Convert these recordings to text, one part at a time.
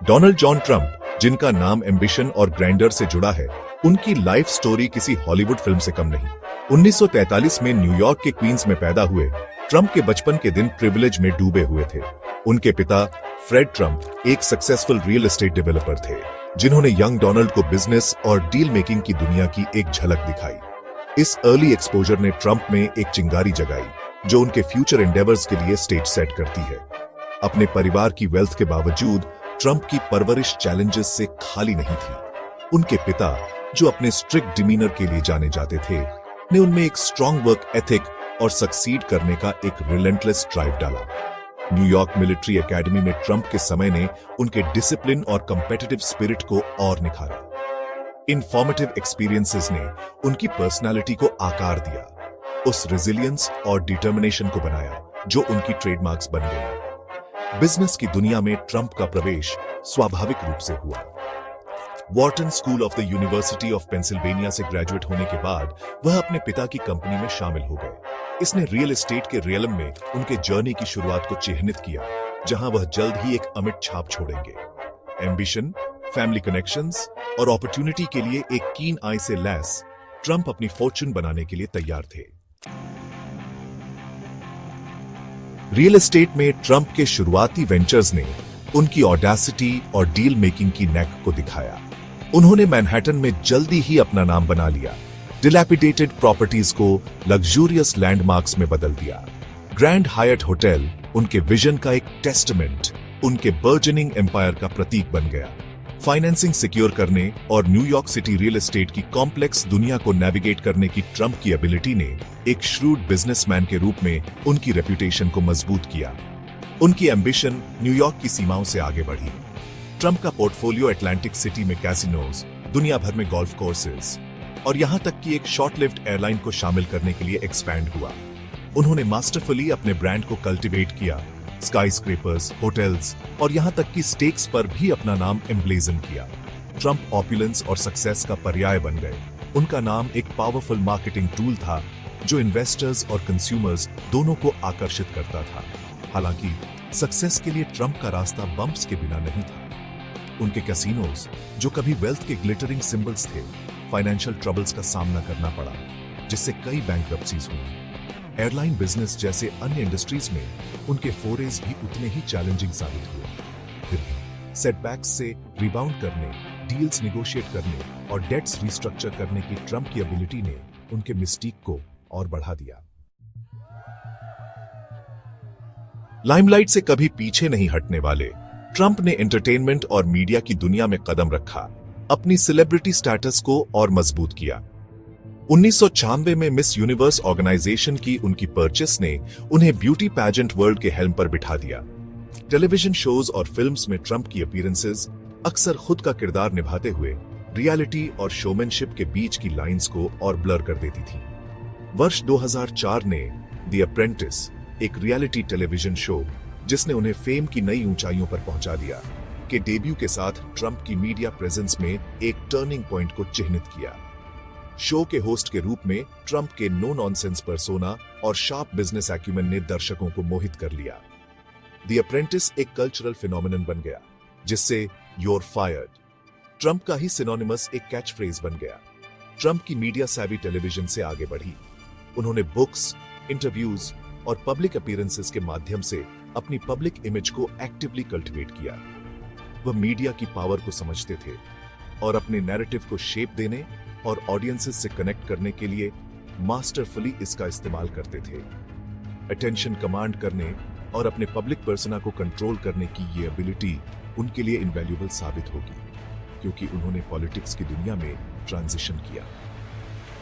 Donald John Trump, जिनका नाम ambition और ग्रैंडर से जुड़ा है, उनकी लाइफ स्टोरी किसी हॉलीवुड फिल्म से कम नहीं। 1943 में न्यूयॉर्क के क्वींस में पैदा हुए ट्रंप के बचपन के दिन प्रिविलेज में डूबे हुए थे। उनके पिता फ्रेड ट्रंप एक सक्सेसफुल रियल एस्टेट डेवलपर थे, जिन्होंने यंग डोनाल्ड को बिजनेस और डील मेकिंग की दुनिया की एक झलक दिखाई। इस अर्ली एक्सपोजर ने ट्रंप में एक चिंगारी जगाई, जो उनके फ्यूचर एंडेवर्स के लिए स्टेज सेट करती है। अपने परिवार की वेल्थ के बावजूद ट्रंप की परवरिश चैलेंजेस से खाली नहीं थी। उनके पिता, जो अपने स्ट्रिक्ट डिमीनर के लिए जाने जाते थे, ने उनमें एक स्ट्रॉन्ग वर्क एथिक और सक्सीड करने का एक रिलेंटलेस ड्राइव डाला। न्यूयॉर्क मिलिट्री एकेडमी में ट्रंप के समय ने उनके डिसिप्लिन और कॉम्पिटिटिव स्पिरिट को और निखारा। इन फॉर्मेटिव एक्सपीरियंसेस ने उनकी पर्सनालिटी को आकार दिया, उस रेजिलियंस और डिटर्मिनेशन को बनाया जो उनकी ट्रेडमार्क्स बन गए। बिजनेस की दुनिया में ट्रंप का प्रवेश स्वाभाविक रूप से हुआ। Wharton school of the university of Pennsylvania से ग्रेजुएट होने के बाद वह अपने पिता की कंपनी में शामिल हो गए। इसने रियल एस्टेट के रियलम में उनके जर्नी की शुरुआत को चिह्नित किया, जहां वह जल्द ही एक अमिट छाप छोड़ेंगे। एम्बिशन, फैमिली कनेक्शंस और अपॉर्चुनिटी के लिए एक कीन आई से लैस ट्रंप अपनी फॉर्च्यून बनाने के लिए तैयार थे। रियल एस्टेट में ट्रंप के शुरुआती वेंचर्स ने उनकी ऑडेसिटी और डील मेकिंग की नेक को दिखाया। उन्होंने मैनहट्टन में जल्दी ही अपना नाम बना लिया, डिलैपिडेटेड प्रॉपर्टीज को लग्जूरियस लैंडमार्क्स में बदल दिया। ग्रैंड हायट होटल उनके विजन का एक टेस्टमेंट, उनके बर्जनिंग एम्पायर का प्रतीक बन गया। फाइनेंसिंग सिक्योर करने और न्यूयॉर्क सिटी रियल एस्टेट की कॉम्प्लेक्स दुनिया को नेविगेट करने की ट्रंप की एबिलिटी ने एक श्रूड बिजनेसमैन के रूप में उनकी रेपुटेशन को मजबूत किया। उनकी एम्बिशन न्यूयॉर्क की सीमाओं से आगे बढ़ी। ट्रंप का पोर्टफोलियो अटलांटिक सिटी में कैसिनोज, दुनिया भर में गोल्फ कोर्सेज और यहां तक कि एक शॉर्ट लिव्ड एयरलाइन को शामिल करने के लिए एक्सपैंड हुआ। उन्होंने मास्टरफुली अपने ब्रांड को कल्टीवेट किया, स्काई स्क्रेपर्स, होटल्स और यहां तक कि स्टेक्स पर भी अपना नाम एम्ब्लेजन किया। ट्रंप ऑपुलेंस और सक्सेस का पर्याय बन गए। उनका नाम एक पावरफुल मार्केटिंग टूल था, जो इन्वेस्टर्स और कंज्यूमर्स दोनों को आकर्षित करता था। हालांकि सक्सेस के लिए ट्रंप का रास्ता बम्प्स के बिना नहीं था। उनके कैसीनोज, जो कभी वेल्थ के ग्लिटरिंग सिंबल्स थे, फाइनेंशियल ट्रबल्स का सामना करना पड़ा, जिससे कई बैंकरप्सीज हुई। एयरलाइन बिजनेस जैसे अन्य इंडस्ट्रीज में उनके फोरेज भी उतने ही चैलेंजिंग साबित हुए। फिर भी सेटबैक्स से रिबाउंड करने, डील्स निगोशिएट करने और डेट्स रिस्ट्रक्चर करने की ट्रंप की एबिलिटी ने उनके मिस्टीक को और बढ़ा दिया। लाइमलाइट से कभी पीछे नहीं हटने वाले ट्रंप ने एंटरटेनमेंट और मीडिया की दुनिया में कदम रखा, अपनी सेलिब्रिटी स्टेटस को और मजबूत किया। 1996 में मिस यूनिवर्स ऑर्गेनाइजेशन की उनकी परचेस ने उन्हें ब्यूटी पैजेंट वर्ल्ड के हेल्म पर बिठा दिया। टेलीविजन शोज और फिल्म्स में ट्रंप की अपीयरेंसेस अक्सर खुद का किरदार निभाते हुए रियलिटी और शोमैनशिप के बीच की लाइंस को और ब्लर कर देती थी। वर्ष 2004 ने द अप्रेंटिस, एक रियलिटी टेलीविजन शो जिसने उन्हें फेम की नई ऊंचाइयों पर पहुंचा दिया, के डेब्यू के साथ ट्रंप की मीडिया प्रेजेंस में एक टर्निंग पॉइंट को चिह्नित किया। शो के होस्ट के रूप में ट्रंप के नो नॉनसेंस पर्सोना और शार्प बिजनेस एक्यूमेन ने दर्शकों को मोहित कर लिया। द अप्रेंटिस एक कल्चरल फिनोमिनन बन गया, जिससे "You're fired" ट्रंप का ही सिनोनिमस एक कैच फ्रेज बन गया। ट्रंप की मीडिया सैवी टेलीविजन से आगे बढ़ी। उन्होंने बुक्स, इंटरव्यूज और पब्लिक अपीयरेंसेस के माध्यम से अपनी पब्लिक इमेज को एक्टिवली कल्टिवेट किया। वह मीडिया की पावर को समझते थे और अपने नैरेटिव को शेप देने और ऑडियंसेस से कनेक्ट करने के लिए मास्टरफुली इसका इस्तेमाल करते थे। अटेंशन कमांड करने और अपने पब्लिक पर्सना को कंट्रोल करने की ये एबिलिटी उनके लिए इनवैल्यूएबल साबित होगी, क्योंकि उन्होंने पॉलिटिक्स की दुनिया में ट्रांजिशन किया।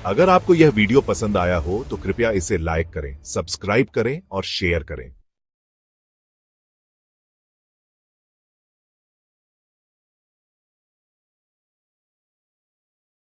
अगर आपको यह वीडियो पसंद आया हो तो कृपया इसे लाइक करें, सब्सक्राइब करें और शेयर करें।